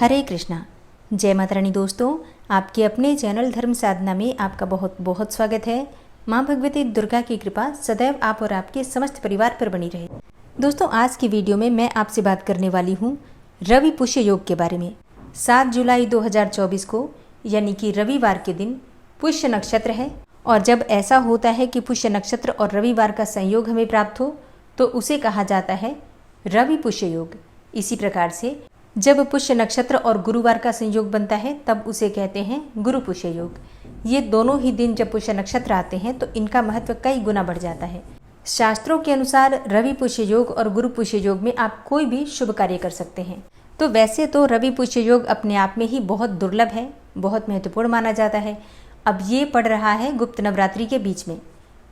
हरे कृष्णा। जय माता रानी। दोस्तों, आपके अपने चैनल धर्म साधना में आपका बहुत बहुत स्वागत है। माँ भगवती दुर्गा की कृपा सदैव आप और आपके समस्त परिवार पर बनी रहे। दोस्तों, आज की वीडियो में मैं आपसे बात करने वाली हूँ रवि पुष्य योग के बारे में। 7 जुलाई 2024 को यानी कि रविवार के दिन पुष्य नक्षत्र है, और जब ऐसा होता है कि पुष्य नक्षत्र और रविवार का संयोग हमें प्राप्त हो तो उसे कहा जाता है रवि पुष्य योग। इसी प्रकार से जब पुष्य नक्षत्र और गुरुवार का संयोग बनता है तब उसे कहते हैं गुरु पुष्य योग। ये दोनों ही दिन जब पुष्य नक्षत्र आते हैं तो इनका महत्व कई गुना बढ़ जाता है। शास्त्रों के अनुसार रवि पुष्य योग और गुरु पुष्य योग में आप कोई भी शुभ कार्य कर सकते हैं। तो वैसे तो रवि पुष्य योग अपने आप में ही बहुत दुर्लभ है, बहुत महत्वपूर्ण माना जाता है। अब ये पड़ रहा है गुप्त नवरात्रि के बीच में,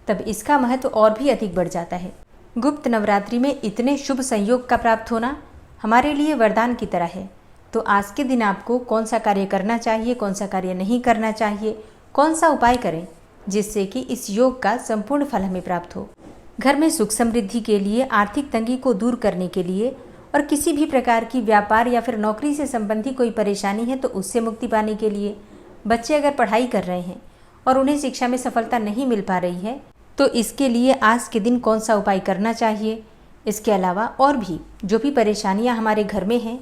तब इसका महत्व और भी अधिक बढ़ जाता है। गुप्त नवरात्रि में इतने शुभ संयोग का प्राप्त होना हमारे लिए वरदान की तरह है। तो आज के दिन आपको कौन सा कार्य करना चाहिए, कौन सा कार्य नहीं करना चाहिए, कौन सा उपाय करें जिससे कि इस योग का संपूर्ण फल हमें प्राप्त हो। घर में सुख समृद्धि के लिए, आर्थिक तंगी को दूर करने के लिए और किसी भी प्रकार की व्यापार या फिर नौकरी से संबंधी कोई परेशानी है तो उससे मुक्ति पाने के लिए, बच्चे अगर पढ़ाई कर रहे हैं और उन्हें शिक्षा में सफलता नहीं मिल पा रही है तो इसके लिए आज के दिन कौन सा उपाय करना चाहिए। इसके अलावा और भी जो भी परेशानियां हमारे घर में हैं,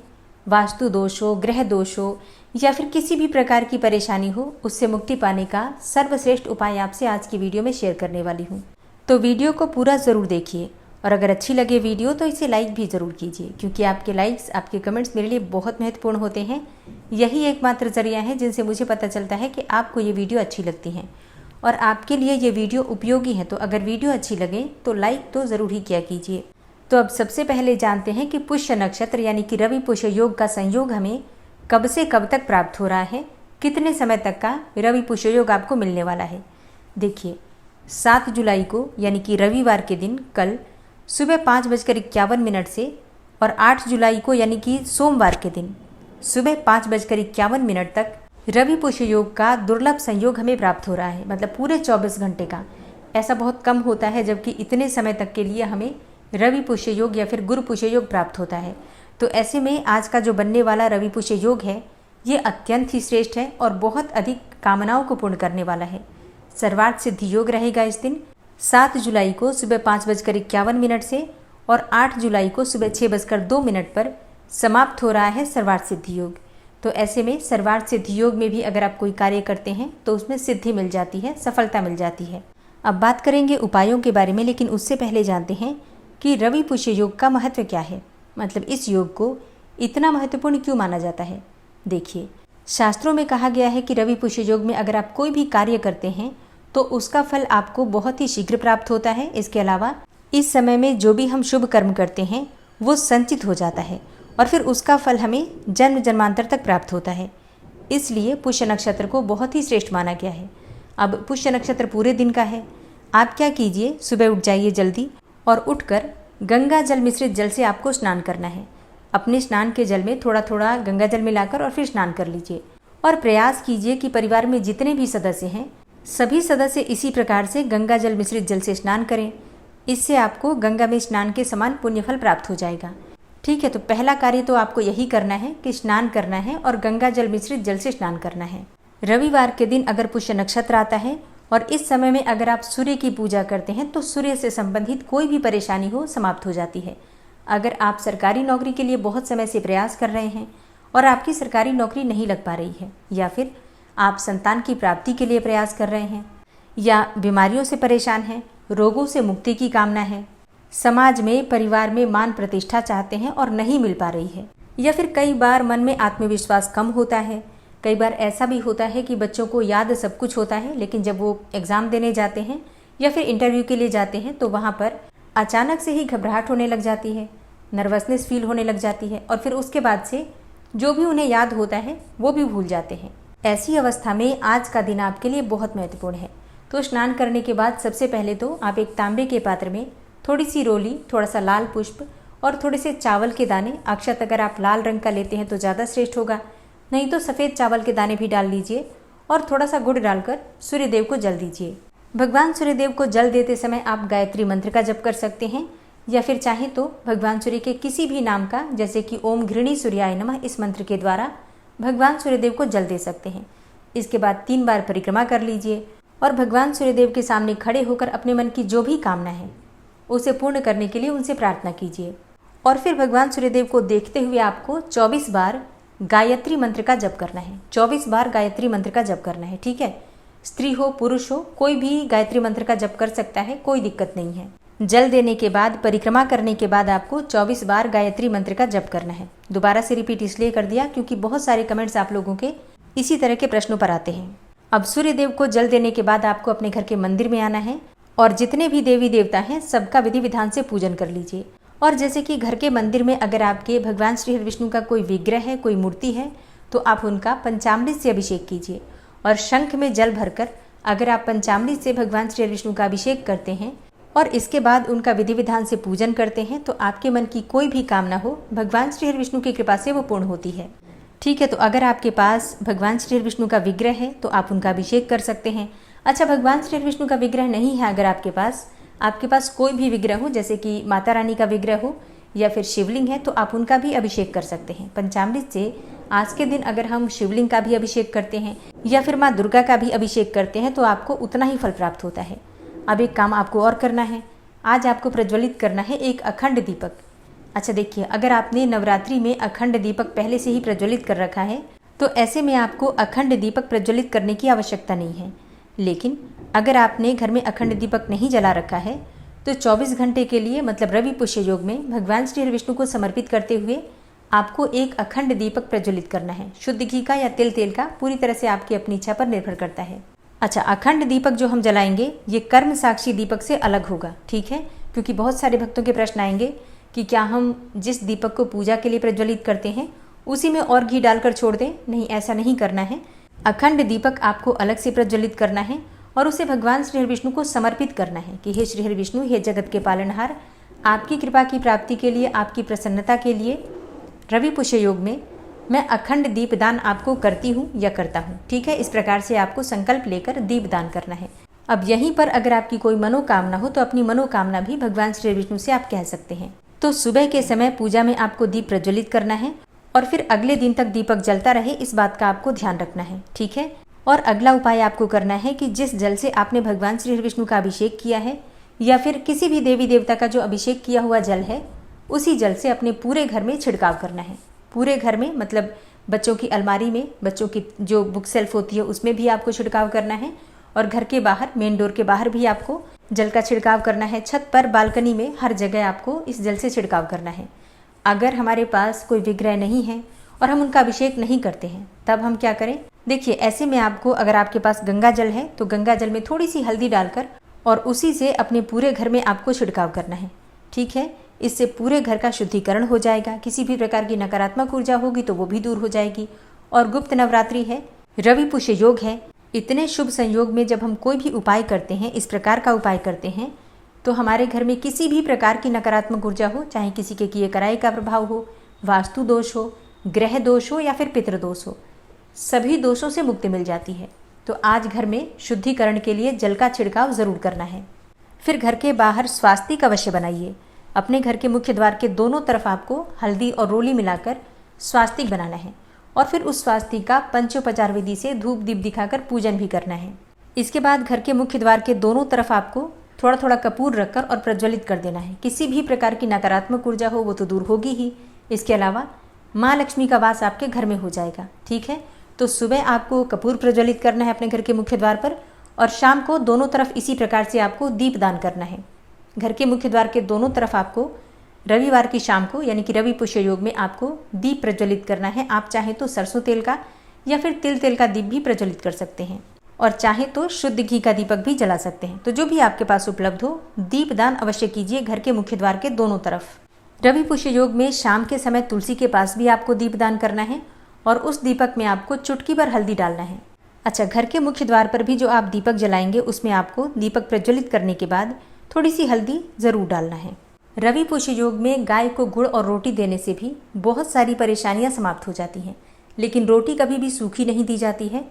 वास्तु दोष हो, ग्रह दोष हो या फिर किसी भी प्रकार की परेशानी हो, उससे मुक्ति पाने का सर्वश्रेष्ठ उपाय आपसे आज की वीडियो में शेयर करने वाली हूँ। तो वीडियो को पूरा ज़रूर देखिए और अगर अच्छी लगे वीडियो तो इसे लाइक भी ज़रूर कीजिए, क्योंकि आपके लाइक्स, आपके कमेंट्स मेरे लिए बहुत महत्वपूर्ण होते हैं। यही एकमात्र जरिया है जिनसे मुझे पता चलता है कि आपको ये वीडियो अच्छी लगती हैं और आपके लिए ये वीडियो उपयोगी है। तो अगर वीडियो अच्छी लगे तो लाइक तो ज़रूर ही किया कीजिए। तो अब सबसे पहले जानते हैं कि पुष्य नक्षत्र यानी कि रवि पुष्य योग का संयोग हमें कब से कब तक प्राप्त हो रहा है, कितने समय तक का रवि पुष्य योग आपको मिलने वाला है। देखिए, 7 जुलाई को यानी कि रविवार के दिन कल सुबह 5:51 से और 8 जुलाई को यानी कि सोमवार के दिन सुबह 5:51 तक रवि पुष्य योग का दुर्लभ संयोग हमें प्राप्त हो रहा है। मतलब पूरे 24 घंटे का। ऐसा बहुत कम होता है जबकि इतने समय तक के लिए हमें रवि पुष्य योग या फिर गुरु पुष्य योग प्राप्त होता है। तो ऐसे में आज का जो बनने वाला रवि पुष्य योग है ये अत्यंत ही श्रेष्ठ है और बहुत अधिक कामनाओं को पूर्ण करने वाला है। सर्वार्थ सिद्धि योग रहेगा इस दिन 7 जुलाई को सुबह 5:51 से और 8 जुलाई को सुबह 6:02 पर समाप्त हो रहा है सर्वार्थ सिद्धि योग। तो ऐसे में सर्वार्थ सिद्धि योग में भी अगर आप कोई कार्य करते हैं तो उसमें सिद्धि मिल जाती है, सफलता मिल जाती है। अब बात करेंगे उपायों के बारे में, लेकिन उससे पहले जानते हैं कि रवि पुष्य योग का महत्व क्या है। मतलब इस योग को इतना महत्वपूर्ण क्यों माना जाता है। देखिए, शास्त्रों में कहा गया है कि रवि पुष्य योग में अगर आप कोई भी कार्य करते हैं तो उसका फल आपको बहुत ही शीघ्र प्राप्त होता है। इसके अलावा इस समय में जो भी हम शुभ कर्म करते हैं वो संचित हो जाता है और फिर उसका फल हमें जन्म जन्मांतर तक प्राप्त होता है। इसलिए पुष्य नक्षत्र को बहुत ही श्रेष्ठ माना गया है। अब पुष्य नक्षत्र पूरे दिन का है। आप क्या कीजिए, सुबह उठ जाइए जल्दी और उठकर गंगा जल मिश्रित जल से आपको स्नान करना है। अपने स्नान के जल में थोड़ा थोड़ा गंगा जल मिलाकर और फिर स्नान कर लीजिए और प्रयास कीजिए कि परिवार में जितने भी सदस्य हैं सभी सदस्य इसी प्रकार से गंगा जल मिश्रित जल से स्नान करें। इससे आपको गंगा में स्नान के समान पुण्यफल प्राप्त हो जाएगा। ठीक है, तो पहला कार्य तो आपको यही करना है कि स्नान करना है और गंगा जल मिश्रित जल से स्नान करना है। रविवार के दिन अगर पुष्य नक्षत्र आता है और इस समय में अगर आप सूर्य की पूजा करते हैं तो सूर्य से संबंधित कोई भी परेशानी हो समाप्त हो जाती है। अगर आप सरकारी नौकरी के लिए बहुत समय से प्रयास कर रहे हैं और आपकी सरकारी नौकरी नहीं लग पा रही है, या फिर आप संतान की प्राप्ति के लिए प्रयास कर रहे हैं, या बीमारियों से परेशान हैं, रोगों से मुक्ति की कामना है, समाज में परिवार में मान प्रतिष्ठा चाहते हैं और नहीं मिल पा रही है, या फिर कई बार मन में आत्मविश्वास कम होता है। कई बार ऐसा भी होता है कि बच्चों को याद सब कुछ होता है लेकिन जब वो एग्ज़ाम देने जाते हैं या फिर इंटरव्यू के लिए जाते हैं तो वहाँ पर अचानक से ही घबराहट होने लग जाती है, नर्वसनेस फील होने लग जाती है और फिर उसके बाद से जो भी उन्हें याद होता है वो भी भूल जाते हैं। ऐसी अवस्था में आज का दिन आपके लिए बहुत महत्वपूर्ण है। तो स्नान करने के बाद सबसे पहले तो आप एक तांबे के पात्र में थोड़ी सी रोली, थोड़ा सा लाल पुष्प और थोड़े से चावल के दाने, अक्षत अगर आप लाल रंग का लेते हैं तो ज़्यादा श्रेष्ठ होगा, नहीं तो सफ़ेद चावल के दाने भी डाल लीजिए और थोड़ा सा गुड़ डालकर सूर्यदेव को जल दीजिए। भगवान सूर्यदेव को जल देते समय आप गायत्री मंत्र का जप कर सकते हैं या फिर चाहे तो भगवान सूर्य के किसी भी नाम का, जैसे कि ओम घृणी सूर्याय नमः, इस मंत्र के द्वारा भगवान सूर्यदेव को जल दे सकते हैं। इसके बाद 3 बार परिक्रमा कर लीजिए और भगवान सूर्यदेव के सामने खड़े होकर अपने मन की जो भी कामना है उसे पूर्ण करने के लिए उनसे प्रार्थना कीजिए। और फिर भगवान सूर्यदेव को देखते हुए आपको 24 बार गायत्री मंत्र का जप करना है। 24 बार गायत्री मंत्र का जप करना है, ठीक है। स्त्री हो पुरुष हो, कोई भी गायत्री मंत्र का जप कर सकता है, कोई दिक्कत नहीं है। जल देने के बाद, परिक्रमा करने के बाद आपको 24 बार गायत्री मंत्र का जप करना है। दोबारा से रिपीट इसलिए कर दिया क्योंकि बहुत सारे कमेंट्स आप लोगों के इसी तरह के प्रश्नों पर आते हैं। अब सूर्यदेव को जल देने के बाद आपको अपने घर के मंदिर में आना है और जितने भी देवी देवता हैं सबका विधि विधान से पूजन कर लीजिए। और जैसे कि घर के मंदिर में अगर आपके भगवान श्री हरि विष्णु का कोई विग्रह है, कोई मूर्ति है, तो आप उनका पंचामृत से अभिषेक कीजिए। और शंख में जल भरकर अगर आप पंचामृत से भगवान श्री हरि विष्णु का अभिषेक करते हैं और इसके बाद उनका विधि विधान से पूजन करते हैं तो आपके मन की कोई भी कामना हो, भगवान श्री हरि विष्णु की कृपा से वो पूर्ण होती है, ठीक है। तो अगर आपके पास भगवान श्री हरि विष्णु का विग्रह है तो आप उनका अभिषेक कर सकते हैं। अच्छा, भगवान श्री हरि विष्णु का विग्रह नहीं है, अगर आपके पास कोई भी विग्रह हो, जैसे कि माता रानी का विग्रह हो या फिर शिवलिंग है, तो आप उनका भी अभिषेक कर सकते हैं पंचामृत से। आज के दिन अगर हम शिवलिंग का भी अभिषेक करते हैं या फिर माँ दुर्गा का भी अभिषेक करते हैं तो आपको उतना ही फल प्राप्त होता है। अब एक काम आपको और करना है, आज आपको प्रज्वलित करना है एक अखंड दीपक। अच्छा देखिए, अगर आपने नवरात्रि में अखंड दीपक पहले से ही प्रज्वलित कर रखा है तो ऐसे में आपको अखंड दीपक प्रज्वलित करने की आवश्यकता नहीं है। लेकिन अगर आपने घर में अखंड दीपक नहीं जला रखा है तो 24 घंटे के लिए, मतलब रवि पुष्य योग में भगवान श्री हरि विष्णु को समर्पित करते हुए आपको एक अखंड दीपक प्रज्वलित करना है। शुद्ध घी का या तेल का, पूरी तरह से आपकी अपनी इच्छा पर निर्भर करता है। अच्छा, अखंड दीपक जो हम जलाएंगे ये कर्म साक्षी दीपक से अलग होगा, ठीक है। क्योंकि बहुत सारे भक्तों के प्रश्न आएंगे कि क्या हम जिस दीपक को पूजा के लिए प्रज्वलित करते हैं उसी में और घी डालकर छोड़ दें। नहीं, ऐसा नहीं करना है। अखंड दीपक आपको अलग से प्रज्वलित करना है और उसे भगवान श्री हरि विष्णु को समर्पित करना है कि हे श्री हरि विष्णु, हे जगत के पालनहार, आपकी कृपा की प्राप्ति के लिए, आपकी प्रसन्नता के लिए रवि पुष्य योग में मैं अखंड दीपदान आपको करती हूँ या करता हूँ, ठीक है। इस प्रकार से आपको संकल्प लेकर दीपदान करना है। अब यहीं पर अगर आपकी कोई मनोकामना हो तो अपनी मनोकामना भी भगवान श्री विष्णु से आप कह सकते हैं। तो सुबह के समय पूजा में आपको दीप प्रज्वलित करना है और फिर अगले दिन तक दीपक जलता रहे, इस बात का आपको ध्यान रखना है, ठीक है। और अगला उपाय आपको करना है कि जिस जल से आपने भगवान श्री हरि विष्णु का अभिषेक किया है या फिर किसी भी देवी देवता का जो अभिषेक किया हुआ जल है, उसी जल से अपने पूरे घर में छिड़काव करना है। पूरे घर में, मतलब बच्चों की अलमारी में, बच्चों की जो बुक सेल्फ होती है उसमें भी आपको छिड़काव करना है और घर के बाहर, मेन डोर के बाहर भी आपको जल का छिड़काव करना है। छत पर, बालकनी में, हर जगह आपको इस जल से छिड़काव करना है। अगर हमारे पास कोई विग्रह नहीं है और हम उनका अभिषेक नहीं करते हैं तब हम क्या करें? देखिए, ऐसे में आपको, अगर आपके पास गंगा जल है तो गंगा जल में थोड़ी सी हल्दी डालकर और उसी से अपने पूरे घर में आपको छिड़काव करना है, ठीक है। इससे पूरे घर का शुद्धिकरण हो जाएगा। किसी भी प्रकार की नकारात्मक ऊर्जा होगी तो वो भी दूर हो जाएगी। और गुप्त नवरात्रि है, रवि पुष्य योग है, इतने शुभ संयोग में जब हम कोई भी उपाय करते हैं, इस प्रकार का उपाय करते हैं, तो हमारे घर में किसी भी प्रकार की नकारात्मक ऊर्जा हो, चाहे किसी के किए कराए का प्रभाव हो, वास्तु दोष हो, ग्रह दोष हो या फिर पितृदोष हो, सभी दोषों से मुक्ति मिल जाती है। तो आज घर में शुद्धिकरण के लिए जल का छिड़काव जरूर करना है। फिर घर के बाहर स्वास्तिक अवश्य बनाइए। अपने घर के मुख्य द्वार के दोनों तरफ आपको हल्दी और रोली मिलाकर स्वास्तिक बनाना है और फिर उस स्वास्तिक का पंचोपचार विधि से धूप दीप दिखाकर पूजन भी करना है। इसके बाद घर के मुख्य द्वार के दोनों तरफ आपको थोड़ा थोड़ा कपूर रखकर और प्रज्वलित कर देना है। किसी भी प्रकार की नकारात्मक ऊर्जा हो वो तो दूर होगी ही, इसके अलावा माँ लक्ष्मी का वास आपके घर में हो जाएगा, ठीक है। तो सुबह आपको कपूर प्रज्वलित करना है अपने घर के मुख्य द्वार पर और शाम को दोनों तरफ इसी प्रकार से आपको दीप दान करना है। घर के मुख्य द्वार के दोनों तरफ आपको रविवार की शाम को, यानी कि रवि पुष्य योग में, आपको दीप प्रज्वलित करना है। आप चाहें तो सरसों तेल का या फिर तिल तेल का दीप भी प्रज्वलित कर सकते हैं और चाहे तो शुद्ध घी का दीपक भी जला सकते हैं। तो जो भी आपके पास उपलब्ध हो, दीप दान अवश्य कीजिए घर के मुख्य द्वार के दोनों तरफ। रवि पुष्य योग में शाम के समय तुलसी के पास भी आपको दीप दान करना है और उस दीपक में आपको चुटकी भर हल्दी डालना है। अच्छा, घर के मुख्य द्वार पर भी जो आप दीपक जलाएंगे उसमें आपको दीपक प्रज्वलित करने के बाद थोड़ी सी हल्दी जरूर डालना है। रवि पुष्य योग में गाय को गुड़ और रोटी देने से भी बहुत सारी परेशानियां समाप्त हो जाती हैं, लेकिन रोटी कभी भी सूखी नहीं दी जाती है।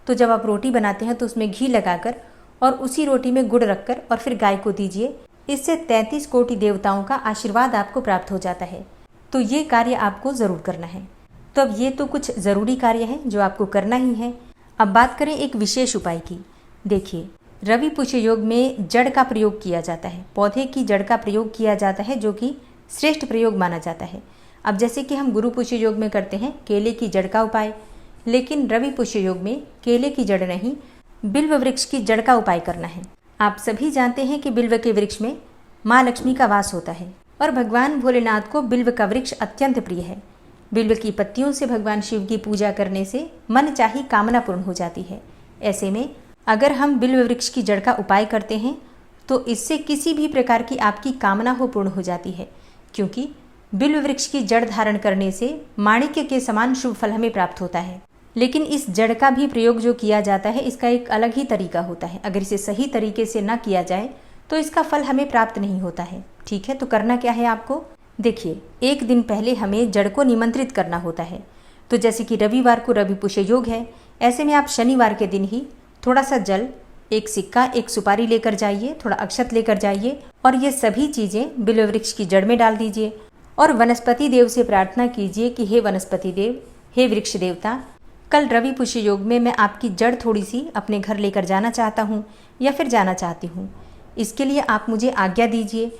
तो जब आप रोटी बनाते हैं तो उसमें घी लगाकर और उसी रोटी में गुड़ रखकर और फिर गाय को दीजिए। इससे 33 कोटि देवताओं का आशीर्वाद आपको प्राप्त हो जाता है। तो ये कार्य आपको ज़रूर करना है। तो अब ये तो कुछ ज़रूरी कार्य है जो आपको करना ही है। अब बात करें एक विशेष उपाय की। देखिए, रवि पुष्य योग में जड़ का प्रयोग किया जाता है, पौधे की जड़ का प्रयोग किया जाता है, जो कि श्रेष्ठ प्रयोग माना जाता है। अब जैसे कि हम गुरु पुष्य योग में करते हैं केले की जड़ का उपाय, लेकिन रवि पुष्य योग में केले की जड़ नहीं, बिल्व वृक्ष की जड़ का उपाय करना है। आप सभी जानते हैं कि बिल्व के वृक्ष में माँ लक्ष्मी का वास होता है और भगवान भोलेनाथ को बिल्व का वृक्ष अत्यंत प्रिय है। बिल्व की पत्तियों से भगवान शिव की पूजा करने से मन चाही कामना पूर्ण हो जाती है। ऐसे में अगर हम बिल्व वृक्ष की जड़ का उपाय करते हैं तो इससे किसी भी प्रकार की आपकी कामना हो पूर्ण हो जाती है, क्योंकि बिल्व वृक्ष की जड़ धारण करने से माणिक्य के समान शुभ फल हमें प्राप्त होता है। लेकिन इस जड़ का भी प्रयोग जो किया जाता है, इसका एक अलग ही तरीका होता है। अगर इसे सही तरीके से न किया जाए तो इसका फल हमें प्राप्त नहीं होता है। ठीक है, तो करना क्या है आपको? देखिए, एक दिन पहले हमें जड़ को निमंत्रित करना होता है। तो जैसे कि रविवार को रवि पुष्य योग है, ऐसे में आप शनिवार के दिन ही थोड़ा सा जल, एक सिक्का, एक सुपारी लेकर जाइए, थोड़ा अक्षत लेकर जाइए और ये सभी चीज़ें बिल्व वृक्ष की जड़ में डाल दीजिए और वनस्पति देव से प्रार्थना कीजिए कि हे वनस्पति देव, हे वृक्ष देवता, कल रवि पुष्य योग में मैं आपकी जड़ थोड़ी सी अपने घर लेकर जाना चाहता हूँ या फिर जाना चाहती हूँ। इसके लिए आप मुझे आज्ञा दीजिए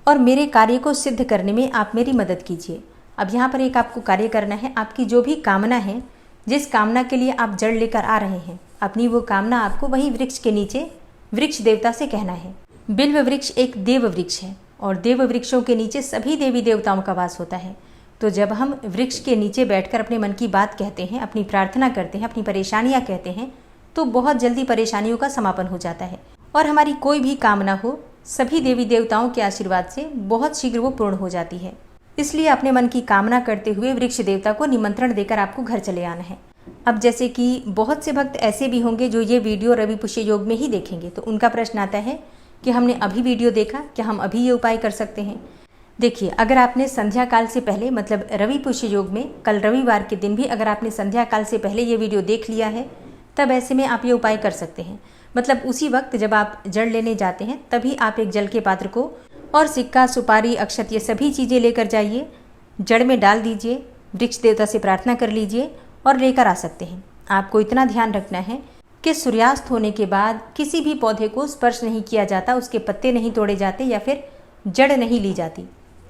और मेरे कार्य को सिद्ध करने में आप मेरी मदद कीजिए। अब यहाँ पर एक आपको कार्य करना है। आपकी जो भी कामना है, जिस कामना के लिए आप जड़ लेकर आ रहे हैं, अपनी वो कामना आपको वहीं वृक्ष के नीचे वृक्ष देवता से कहना है। बिल्व वृक्ष एक देव वृक्ष है और देव वृक्षों के नीचे सभी देवी देवताओं का वास होता है। तो जब हम वृक्ष के नीचे बैठकर अपने मन की बात कहते हैं, अपनी प्रार्थना करते हैं, अपनी परेशानियां कहते हैं, तो बहुत जल्दी परेशानियों का समापन हो जाता है और हमारी कोई भी कामना हो, सभी देवी देवताओं के आशीर्वाद से बहुत शीघ्र वो पूर्ण हो जाती है। इसलिए अपने मन की कामना करते हुए वृक्ष देवता को निमंत्रण देकर आपको घर चले आना है। अब जैसे कि बहुत से भक्त ऐसे भी होंगे जो ये वीडियो रवि पुष्य योग में ही देखेंगे, तो उनका प्रश्न आता है कि हमने अभी वीडियो देखा, क्या हम अभी ये उपाय कर सकते हैं? देखिए, अगर आपने संध्या काल से पहले, मतलब रवि पुष्य योग में कल रविवार के दिन भी अगर आपने संध्या काल से पहले ये वीडियो देख लिया है, तब ऐसे में आप ये उपाय कर सकते हैं। मतलब उसी वक्त जब आप जड़ लेने जाते हैं तभी आप एक जल के पात्र को और सिक्का, सुपारी, अक्षत, ये सभी चीज़ें लेकर जाइए, जड़ में डाल दीजिए, वृक्ष देवता से प्रार्थना कर लीजिए और लेकर आ सकते हैं। आपको इतना ध्यान रखना है कि सूर्यास्त होने के बाद किसी भी पौधे को स्पर्श नहीं किया जाता, उसके पत्ते नहीं तोड़े जाते या फिर जड़ नहीं ली जाती।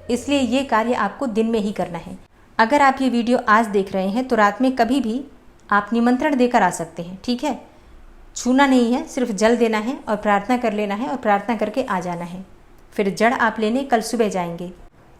इसलिए ये कार्य आपको दिन में ही करना है। अगर आप ये वीडियो आज देख रहे हैं तो रात में कभी भी आप निमंत्रण देकर आ सकते हैं। ठीक है, छूना नहीं है, सिर्फ जल देना है और प्रार्थना कर लेना है और प्रार्थना करके आ जाना है। फिर जड़ आप लेने कल सुबह जाएंगे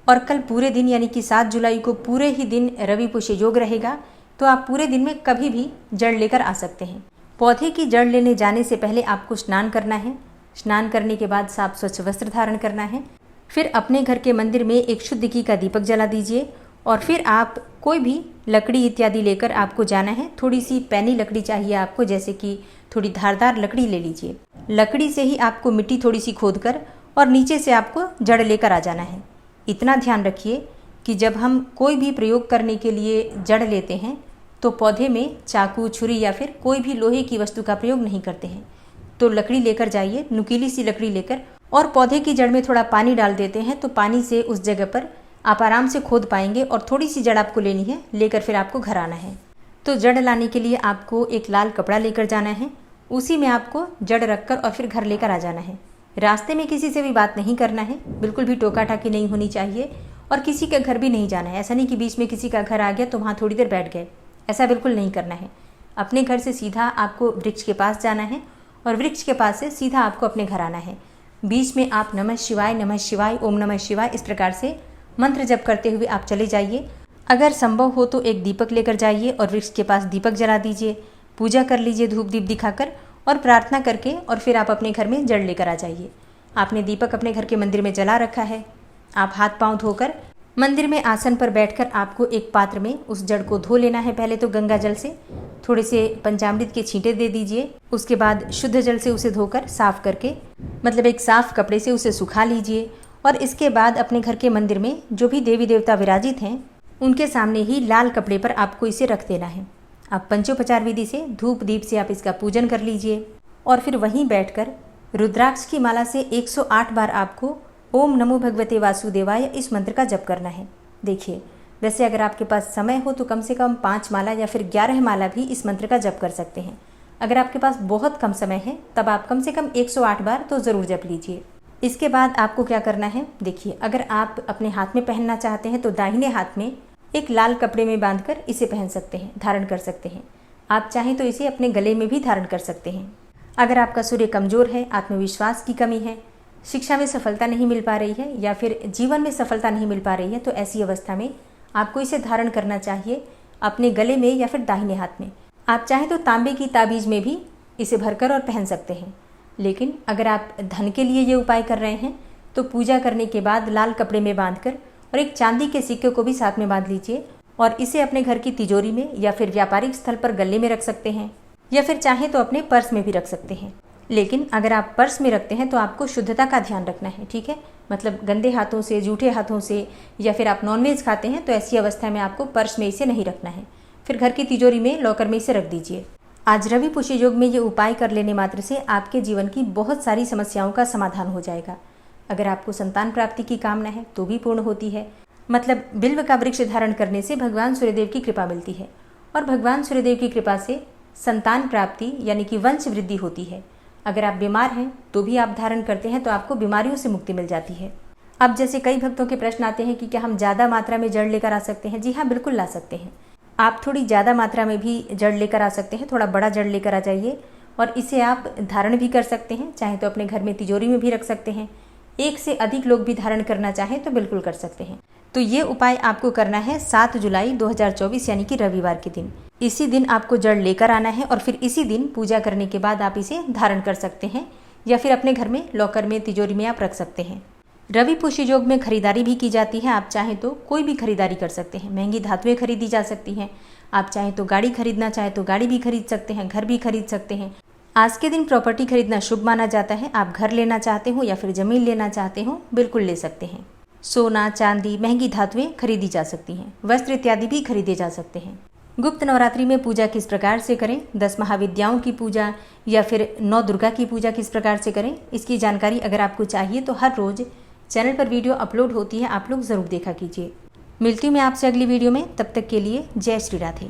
और कल पूरे दिन यानी कि 7 जुलाई को पूरे ही दिन रवि पुष्य योग रहेगा, तो आप पूरे दिन में कभी भी जड़ लेकर आ सकते हैं। पौधे की जड़ लेने जाने से पहले आपको स्नान करना है। स्नान करने के बाद साफ स्वच्छ वस्त्र धारण करना है। फिर अपने घर के मंदिर में एक शुद्ध घी का दीपक जला दीजिए और फिर आप कोई भी लकड़ी इत्यादि लेकर आपको जाना है। थोड़ी सी पैनी लकड़ी चाहिए आपको, जैसे कि थोड़ी धारदार लकड़ी ले लीजिए। लकड़ी से ही आपको मिट्टी थोड़ी सी खोदकर और नीचे से आपको जड़ लेकर आ जाना है। इतना ध्यान रखिए कि जब हम कोई भी प्रयोग करने के लिए जड़ लेते हैं तो पौधे में चाकू, छुरी या फिर कोई भी लोहे की वस्तु का प्रयोग नहीं करते हैं। तो लकड़ी लेकर जाइए, नुकीली सी लकड़ी लेकर, और पौधे की जड़ में थोड़ा पानी डाल देते हैं तो पानी से उस जगह पर आप आराम से खोद पाएंगे और थोड़ी सी जड़ आपको लेनी है, लेकर फिर आपको घर आना है। तो जड़ लाने के लिए आपको एक लाल कपड़ा लेकर जाना है, उसी में आपको जड़ रखकर और फिर घर लेकर आ जाना है। रास्ते में किसी से भी बात नहीं करना है, बिल्कुल भी टोका टाकी नहीं होनी चाहिए और किसी के घर भी नहीं जाना है। ऐसा नहीं कि बीच में किसी का घर आ गया तो वहाँ थोड़ी देर बैठ गए, ऐसा बिल्कुल नहीं करना है। अपने घर से सीधा आपको वृक्ष के पास जाना है और वृक्ष के पास से सीधा आपको अपने घर आना है। बीच में आप नमः शिवाय, ओम नमः शिवाय इस प्रकार से मंत्र जप करते हुए आप चले जाइए। अगर संभव हो तो एक दीपक लेकर जाइए और वृक्ष के पास दीपक जला दीजिए, पूजा कर लीजिए धूप दीप दिखाकर और प्रार्थना करके, और फिर आप अपने घर में जड़ लेकर आ जाइए। आपने दीपक अपने घर के मंदिर में जला रखा है, आप हाथ पांव धोकर मंदिर में आसन पर बैठकर आपको एक पात्र में उस जड़ को धो लेना है। पहले तो गंगा जल से थोड़े से पंचामृत के छींटे दे दीजिए, उसके बाद शुद्ध जल से उसे धोकर साफ करके, मतलब एक साफ कपड़े से उसे सुखा लीजिए। और इसके बाद अपने घर के मंदिर में जो भी देवी देवता विराजित हैं उनके सामने ही लाल कपड़े पर आपको इसे रख देना है। अब पंचोपचार विधि से धूप दीप से आप इसका पूजन कर लीजिए और फिर वहीं बैठकर रुद्राक्ष की माला से 108 बार आपको ओम नमो भगवते वासुदेवाय इस मंत्र का जप करना है। देखिए, वैसे अगर आपके पास समय हो तो कम से कम 5 माला या फिर 11 माला भी इस मंत्र का जप कर सकते हैं। अगर आपके पास बहुत कम समय है तब आप कम से कम 108 बार तो ज़रूर जप लीजिए। इसके बाद आपको क्या करना है, देखिए, अगर आप अपने हाथ में पहनना चाहते हैं तो दाहिने हाथ में एक लाल कपड़े में बांधकर इसे पहन सकते हैं, धारण कर सकते हैं। आप चाहें तो इसे अपने गले में भी धारण कर सकते हैं। अगर आपका सूर्य कमज़ोर है, आत्मविश्वास की कमी है, शिक्षा में सफलता नहीं मिल पा रही है या फिर जीवन में सफलता नहीं मिल पा रही है, तो ऐसी अवस्था में आपको इसे धारण करना चाहिए अपने गले में या फिर दाहिने हाथ में। आप चाहें तो तांबे की ताबीज़ में भी इसे भरकर और पहन सकते हैं। लेकिन अगर आप धन के लिए ये उपाय कर रहे हैं तो पूजा करने के बाद लाल कपड़े में बांधकर और एक चांदी के सिक्के को भी साथ में बांध लीजिए और इसे अपने घर की तिजोरी में या फिर व्यापारिक स्थल पर गले में रख सकते हैं या फिर चाहें तो अपने पर्स में भी रख सकते हैं। लेकिन अगर आप पर्स में रखते हैं तो आपको शुद्धता का ध्यान रखना है, ठीक है। मतलब गंदे हाथों से, जूठे हाथों से, या फिर आप नॉनवेज खाते हैं तो ऐसी अवस्था में आपको पर्स में इसे नहीं रखना है। फिर घर की तिजोरी में, लॉकर में इसे रख दीजिए। आज रवि पुष्य योग में ये उपाय कर लेने मात्र से आपके जीवन की बहुत सारी समस्याओं का समाधान हो जाएगा। अगर आपको संतान प्राप्ति की कामना है तो भी पूर्ण होती है। मतलब बिल्व का वृक्ष धारण करने से भगवान सूर्यदेव की कृपा मिलती है और भगवान सूर्यदेव की कृपा से संतान प्राप्ति यानी कि वंश वृद्धि होती है। अगर आप बीमार हैं तो भी आप धारण करते हैं तो आपको बीमारियों से मुक्ति मिल जाती है। अब जैसे कई भक्तों के प्रश्न आते हैं कि क्या हम ज़्यादा मात्रा में जड़ लेकर आ सकते हैं। जी हाँ, बिल्कुल ला सकते हैं। आप थोड़ी ज़्यादा मात्रा में भी जड़ लेकर आ सकते हैं। थोड़ा बड़ा जड़ लेकर आ जाइए और इसे आप धारण भी कर सकते हैं। चाहे तो अपने घर में तिजोरी में भी रख सकते हैं। एक से अधिक लोग भी धारण करना चाहें तो बिल्कुल कर सकते हैं। तो ये उपाय आपको करना है 7 जुलाई 2024 यानी कि रविवार के दिन। इसी दिन आपको जड़ लेकर आना है और फिर इसी दिन पूजा करने के बाद आप इसे धारण कर सकते हैं या फिर अपने घर में लॉकर में, तिजोरी में आप रख सकते हैं। रवि पुष्य योग में खरीदारी भी की जाती है। आप चाहें तो कोई भी खरीदारी कर सकते हैं। महंगी धातुएं खरीदी जा सकती हैं। आप चाहें तो गाड़ी खरीदना चाहें तो गाड़ी भी खरीद सकते हैं, घर भी खरीद सकते हैं। आज के दिन प्रॉपर्टी खरीदना शुभ माना जाता है। आप घर लेना चाहते हो या फिर ज़मीन लेना चाहते हो, बिल्कुल ले सकते हैं। सोना, चांदी, महंगी धातुएं खरीदी जा सकती हैं। वस्त्र इत्यादि भी खरीदे जा सकते हैं। गुप्त नवरात्रि में पूजा किस प्रकार से करें, 10 महाविद्याओं की पूजा या फिर 9 दुर्गा की पूजा किस प्रकार से करें, इसकी जानकारी अगर आपको चाहिए तो हर रोज़ चैनल पर वीडियो अपलोड होती है, आप लोग ज़रूर देखा कीजिए। मिलती हूँ मैं आपसे अगली वीडियो में। तब तक के लिए जय श्री राधे।